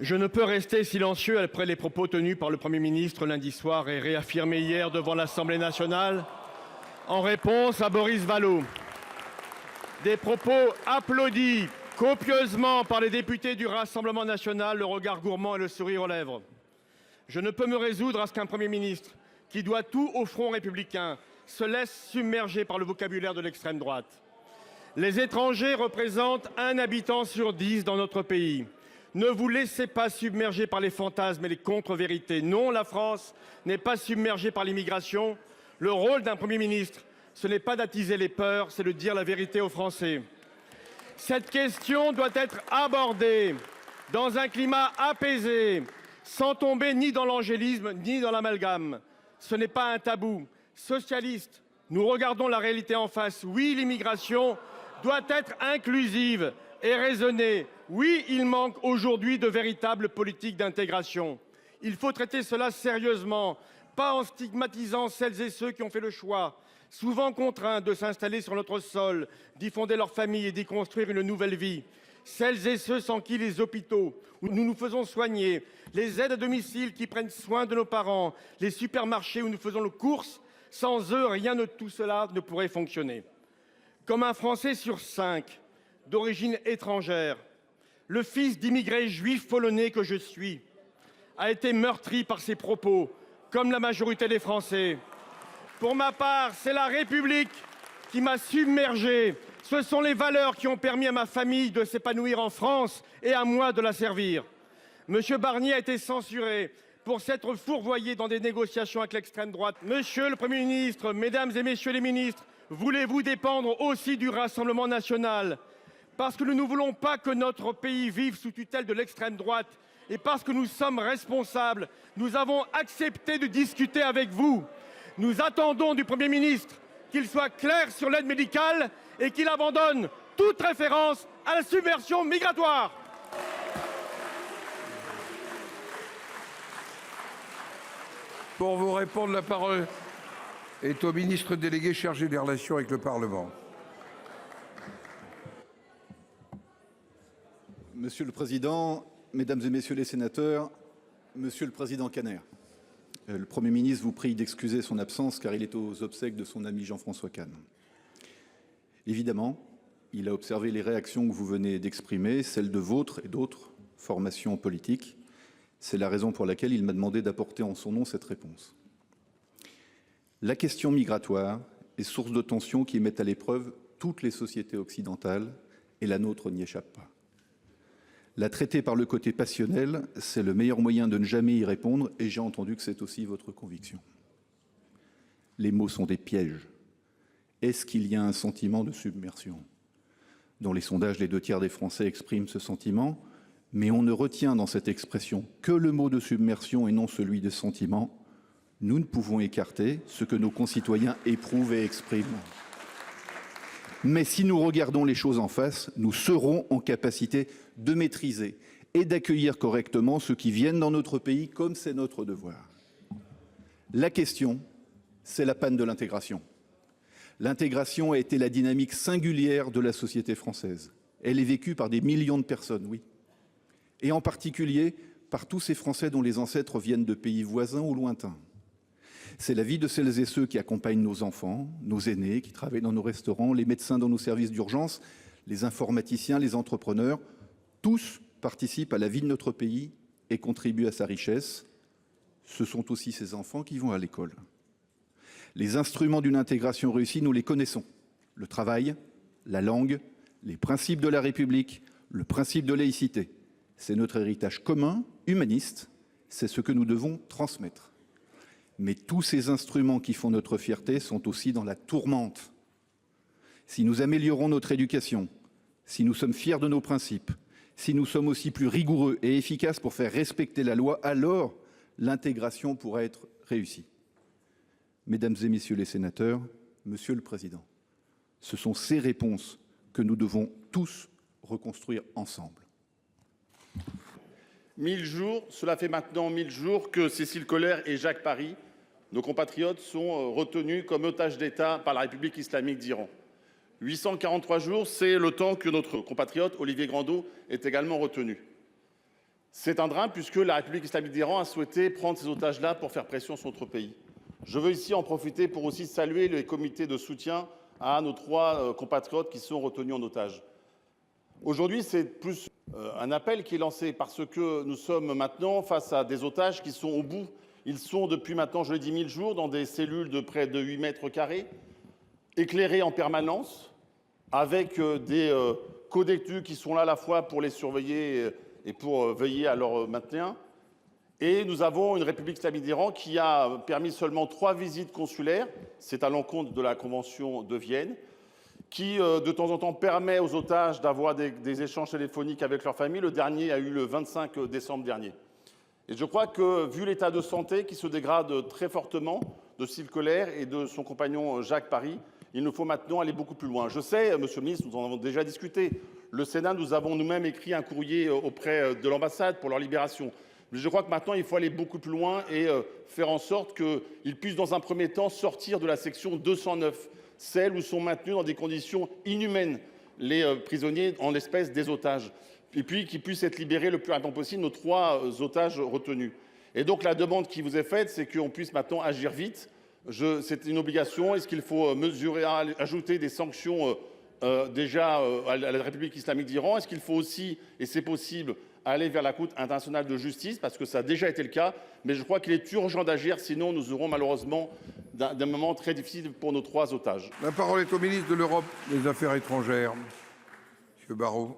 Je ne peux rester silencieux après les propos tenus par le Premier ministre lundi soir et réaffirmés hier devant l'Assemblée nationale en réponse à Boris Vallaud. Des propos applaudis copieusement par les députés du Rassemblement national, le regard gourmand et le sourire aux lèvres. Je ne peux me résoudre à ce qu'un Premier ministre, qui doit tout au front républicain, se laisse submerger par le vocabulaire de l'extrême droite. Les étrangers représentent 1 habitant sur 10 dans notre pays. Ne vous laissez pas submerger par les fantasmes et les contre-vérités. Non, la France n'est pas submergée par l'immigration. Le rôle d'un Premier ministre, ce n'est pas d'attiser les peurs, c'est de dire la vérité aux Français. Cette question doit être abordée dans un climat apaisé, sans tomber ni dans l'angélisme ni dans l'amalgame. Ce n'est pas un tabou. Socialistes, nous regardons la réalité en face. Oui, l'immigration doit être inclusive et raisonnée. Oui, il manque aujourd'hui de véritables politiques d'intégration. Il faut traiter cela sérieusement, pas en stigmatisant celles et ceux qui ont fait le choix, souvent contraints de s'installer sur notre sol, d'y fonder leur famille et d'y construire une nouvelle vie. Celles et ceux sans qui les hôpitaux, où nous nous faisons soigner, les aides à domicile qui prennent soin de nos parents, les supermarchés où nous faisons nos courses, sans eux, rien de tout cela ne pourrait fonctionner. Comme un Français sur 5 d'origine étrangère, le fils d'immigrés juifs polonais que je suis a été meurtri par ses propos, comme la majorité des Français. Pour ma part, c'est la République qui m'a submergé. Ce sont les valeurs qui ont permis à ma famille de s'épanouir en France et à moi de la servir. Monsieur Barnier a été censuré pour s'être fourvoyé dans des négociations avec l'extrême droite. Monsieur le Premier ministre, Mesdames et Messieurs les ministres, voulez-vous dépendre aussi du Rassemblement national ? Parce que nous ne voulons pas que notre pays vive sous tutelle de l'extrême droite et parce que nous sommes responsables, nous avons accepté de discuter avec vous. Nous attendons du Premier ministre qu'il soit clair sur l'aide médicale et qu'il abandonne toute référence à la submersion migratoire. Pour vous répondre, la parole est au ministre délégué chargé des relations avec le Parlement. Monsieur le Président, Mesdames et Messieurs les sénateurs, Monsieur le Président Kanner, le Premier ministre vous prie d'excuser son absence car il est aux obsèques de son ami Jean-François Kahn. Évidemment, il a observé les réactions que vous venez d'exprimer, celles de votre et d'autres formations politiques. C'est la raison pour laquelle il m'a demandé d'apporter en son nom cette réponse. La question migratoire est source de tensions qui mettent à l'épreuve toutes les sociétés occidentales et la nôtre n'y échappe pas. La traiter par le côté passionnel, c'est le meilleur moyen de ne jamais y répondre et j'ai entendu que c'est aussi votre conviction. Les mots sont des pièges. Est-ce qu'il y a un sentiment de submersion ? Dans les sondages, les 2/3 des Français expriment ce sentiment, mais on ne retient dans cette expression que le mot de submersion et non celui de sentiment. Nous ne pouvons écarter ce que nos concitoyens éprouvent et expriment. Mais si nous regardons les choses en face, nous serons en capacité de maîtriser et d'accueillir correctement ceux qui viennent dans notre pays comme c'est notre devoir. La question, c'est la panne de l'intégration. L'intégration a été la dynamique singulière de la société française. Elle est vécue par des millions de personnes, oui. Et en particulier par tous ces Français dont les ancêtres viennent de pays voisins ou lointains. C'est la vie de celles et ceux qui accompagnent nos enfants, nos aînés, qui travaillent dans nos restaurants, les médecins dans nos services d'urgence, les informaticiens, les entrepreneurs. Tous participent à la vie de notre pays et contribuent à sa richesse. Ce sont aussi ces enfants qui vont à l'école. Les instruments d'une intégration réussie, nous les connaissons. Le travail, la langue, les principes de la République, le principe de laïcité. C'est notre héritage commun, humaniste, c'est ce que nous devons transmettre. Mais tous ces instruments qui font notre fierté sont aussi dans la tourmente. Si nous améliorons notre éducation, si nous sommes fiers de nos principes, si nous sommes aussi plus rigoureux et efficaces pour faire respecter la loi, alors l'intégration pourra être réussie. Mesdames et Messieurs les sénateurs, Monsieur le Président, ce sont ces réponses que nous devons tous reconstruire ensemble. 1000 jours, cela fait maintenant 1000 jours que Cécile Collère et Jacques Paris, nos compatriotes, sont retenus comme otages d'État par la République islamique d'Iran. 843 jours, c'est le temps que notre compatriote Olivier Grandeau est également retenu. C'est un drame puisque la République islamique d'Iran a souhaité prendre ces otages-là pour faire pression sur notre pays. Je veux ici en profiter pour aussi saluer les comités de soutien à nos 3 compatriotes qui sont retenus en otage. Aujourd'hui, c'est plus un appel qui est lancé parce que nous sommes maintenant face à des otages qui sont au bout. Ils sont depuis maintenant, je l'ai dit, 1000 jours dans des cellules de près de 8 mètres carrés, éclairées en permanence, avec des co-détenus qui sont là à la fois pour les surveiller et pour veiller à leur maintien. Et nous avons une République islamique d'Iran qui a permis seulement 3 visites consulaires, c'est à l'encontre de la Convention de Vienne, qui de temps en temps permet aux otages d'avoir des échanges téléphoniques avec leur famille. Le dernier a eu le 25 décembre dernier. Et je crois que, vu l'état de santé qui se dégrade très fortement de Cécile Collaert et de son compagnon Jacques Paris, il nous faut maintenant aller beaucoup plus loin. Je sais, Monsieur le ministre, nous en avons déjà discuté. Le Sénat, nous avons nous-mêmes écrit un courrier auprès de l'ambassade pour leur libération. Mais je crois que maintenant, il faut aller beaucoup plus loin et faire en sorte qu'ils puissent, dans un premier temps, sortir de la section 209, celle où sont maintenus dans des conditions inhumaines les prisonniers, en l'espèce des otages, et puis qu'ils puissent être libérés le plus rapidement possible, nos 3 otages retenus. Et donc la demande qui vous est faite, c'est qu'on puisse maintenant agir vite. C'est une obligation. Est-ce qu'il faut mesurer, ajouter des sanctions déjà à la République islamique d'Iran? Est-ce qu'il faut aussi, et c'est possible, aller vers la Cour internationale de justice, parce que ça a déjà été le cas, mais je crois qu'il est urgent d'agir, sinon nous aurons malheureusement d'un moment très difficile pour nos 3 otages. La parole est au ministre de l'Europe et des Affaires étrangères, M. Barrot.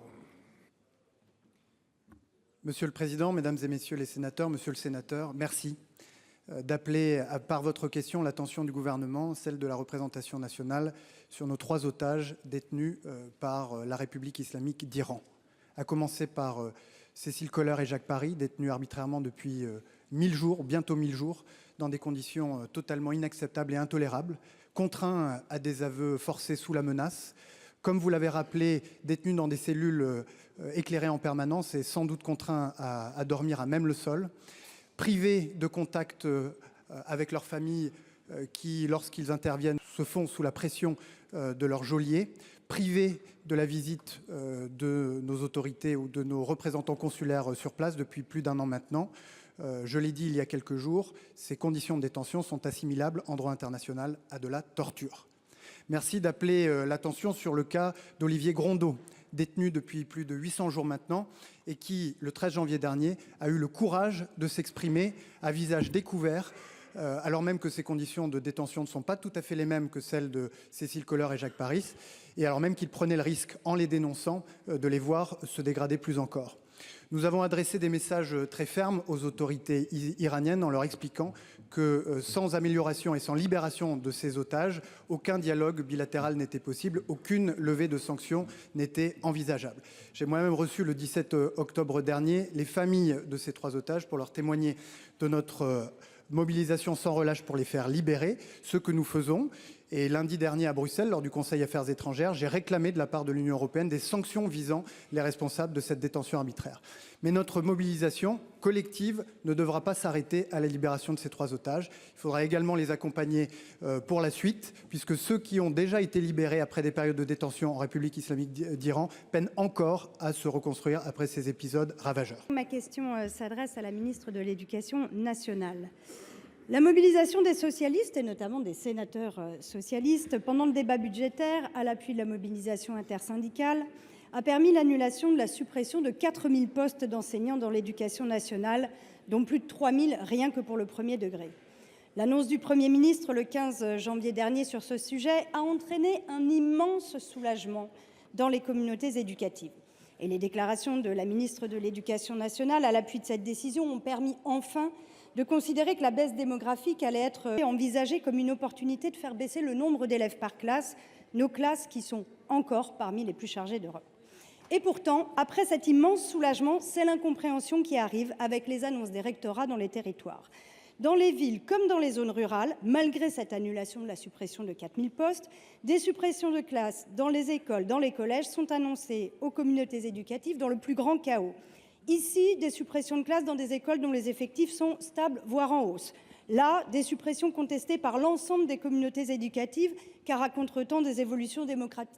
Monsieur le Président, Mesdames et Messieurs les sénateurs, Monsieur le Sénateur, merci d'appeler par votre question l'attention du gouvernement, celle de la représentation nationale, sur nos 3 otages détenus par la République islamique d'Iran. À commencer par Cécile Collaert et Jacques Paris, détenus arbitrairement depuis 1000 jours, bientôt 1000 jours, dans des conditions totalement inacceptables et intolérables, contraints à des aveux forcés sous la menace, comme vous l'avez rappelé, détenus dans des cellules éclairées en permanence et sans doute contraints à dormir à même le sol, privés de contact avec leurs familles qui, lorsqu'ils interviennent, se font sous la pression de leur geôlier, privés de la visite de nos autorités ou de nos représentants consulaires sur place depuis plus d'1 an maintenant. Je l'ai dit il y a quelques jours, ces conditions de détention sont assimilables en droit international à de la torture. Merci d'appeler l'attention sur le cas d'Olivier Grondeau, détenu depuis plus de 800 jours maintenant et qui, le 13 janvier dernier, a eu le courage de s'exprimer à visage découvert, alors même que ces conditions de détention ne sont pas tout à fait les mêmes que celles de Cécile Collaert et Jacques Paris, et alors même qu'il prenait le risque, en les dénonçant, de les voir se dégrader plus encore. Nous avons adressé des messages très fermes aux autorités iraniennes en leur expliquant que sans amélioration et sans libération de ces otages, aucun dialogue bilatéral n'était possible, aucune levée de sanctions n'était envisageable. J'ai moi-même reçu le 17 octobre dernier les familles de ces 3 otages pour leur témoigner de notre mobilisation sans relâche pour les faire libérer, ce que nous faisons. Et lundi dernier à Bruxelles, lors du Conseil Affaires étrangères, j'ai réclamé de la part de l'Union européenne des sanctions visant les responsables de cette détention arbitraire. Mais notre mobilisation collective ne devra pas s'arrêter à la libération de ces 3 otages. Il faudra également les accompagner pour la suite, puisque ceux qui ont déjà été libérés après des périodes de détention en République islamique d'Iran peinent encore à se reconstruire après ces épisodes ravageurs. Ma question s'adresse à la ministre de l'Éducation nationale. La mobilisation des socialistes, et notamment des sénateurs socialistes, pendant le débat budgétaire, à l'appui de la mobilisation intersyndicale, a permis l'annulation de la suppression de 4000 postes d'enseignants dans l'éducation nationale, dont plus de 3000 rien que pour le premier degré. L'annonce du Premier ministre le 15 janvier dernier sur ce sujet a entraîné un immense soulagement dans les communautés éducatives. Et les déclarations de la ministre de l'Éducation nationale à l'appui de cette décision ont permis enfin de considérer que la baisse démographique allait être envisagée comme une opportunité de faire baisser le nombre d'élèves par classe, nos classes qui sont encore parmi les plus chargées d'Europe. Et pourtant, après cet immense soulagement, c'est l'incompréhension qui arrive avec les annonces des rectorats dans les territoires. Dans les villes comme dans les zones rurales, malgré cette annulation de la suppression de 4000 postes, des suppressions de classes dans les écoles, dans les collèges sont annoncées aux communautés éducatives dans le plus grand chaos. Ici, des suppressions de classes dans des écoles dont les effectifs sont stables, voire en hausse. Là, des suppressions contestées par l'ensemble des communautés éducatives, car à contretemps des évolutions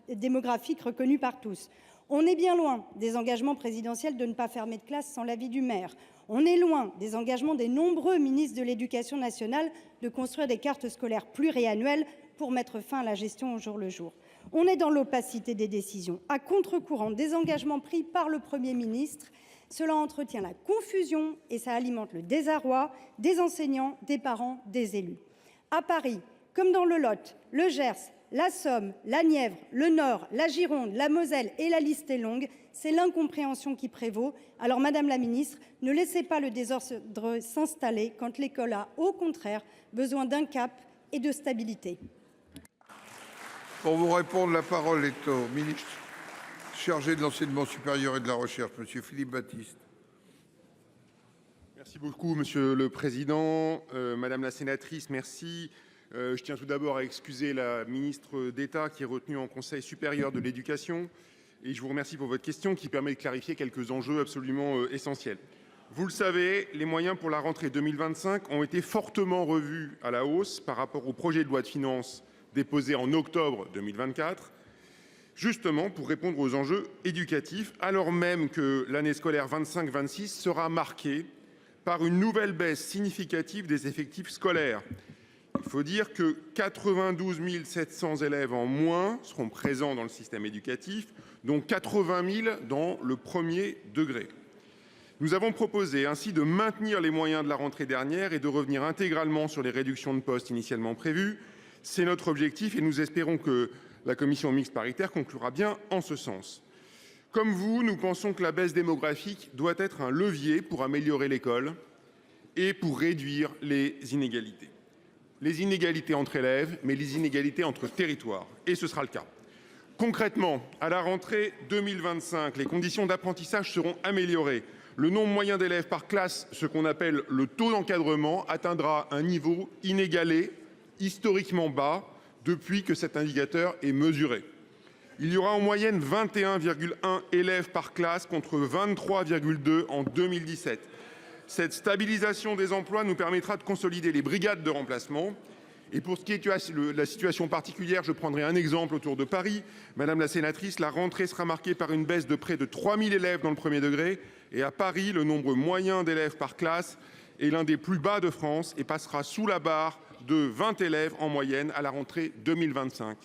démographiques reconnues par tous. On est bien loin des engagements présidentiels de ne pas fermer de classe sans l'avis du maire. On est loin des engagements des nombreux ministres de l'Éducation nationale de construire des cartes scolaires pluriannuelles pour mettre fin à la gestion au jour le jour. On est dans l'opacité des décisions, à contre-courant des engagements pris par le Premier ministre. Cela entretient la confusion et ça alimente le désarroi des enseignants, des parents, des élus. À Paris, comme dans le Lot, le Gers, la Somme, la Nièvre, le Nord, la Gironde, la Moselle et la liste est longue, c'est l'incompréhension qui prévaut. Alors, Madame la Ministre, ne laissez pas le désordre s'installer quand l'école a, au contraire, besoin d'un cap et de stabilité. Pour vous répondre, la parole est au ministre chargé de l'enseignement supérieur et de la recherche, Monsieur Philippe Baptiste. Merci beaucoup, Monsieur le Président. Madame la sénatrice, merci. Je tiens tout d'abord à excuser la ministre d'État qui est retenue en Conseil supérieur de l'éducation. Et je vous remercie pour votre question qui permet de clarifier quelques enjeux absolument essentiels. Vous le savez, les moyens pour la rentrée 2025 ont été fortement revus à la hausse par rapport au projet de loi de finances déposé en octobre 2024, justement pour répondre aux enjeux éducatifs, alors même que l'année scolaire 25-26 sera marquée par une nouvelle baisse significative des effectifs scolaires. Il faut dire que 92 700 élèves en moins seront présents dans le système éducatif, dont 80 000 dans le premier degré. Nous avons proposé ainsi de maintenir les moyens de la rentrée dernière et de revenir intégralement sur les réductions de postes initialement prévues. C'est notre objectif et nous espérons que la commission mixte paritaire conclura bien en ce sens. Comme vous, nous pensons que la baisse démographique doit être un levier pour améliorer l'école et pour réduire les inégalités. Les inégalités entre élèves, mais les inégalités entre territoires. Et ce sera le cas. Concrètement, à la rentrée 2025, les conditions d'apprentissage seront améliorées. Le nombre moyen d'élèves par classe, ce qu'on appelle le taux d'encadrement, atteindra un niveau inégalé, historiquement bas, depuis que cet indicateur est mesuré. Il y aura en moyenne 21,1 élèves par classe contre 23,2 en 2017. Cette stabilisation des emplois nous permettra de consolider les brigades de remplacement. Et pour ce qui est de la situation particulière, je prendrai un exemple autour de Paris. Madame la sénatrice, la rentrée sera marquée par une baisse de près de 3 000 élèves dans le premier degré. Et à Paris, le nombre moyen d'élèves par classe est l'un des plus bas de France et passera sous la barre de 20 élèves en moyenne à la rentrée 2025.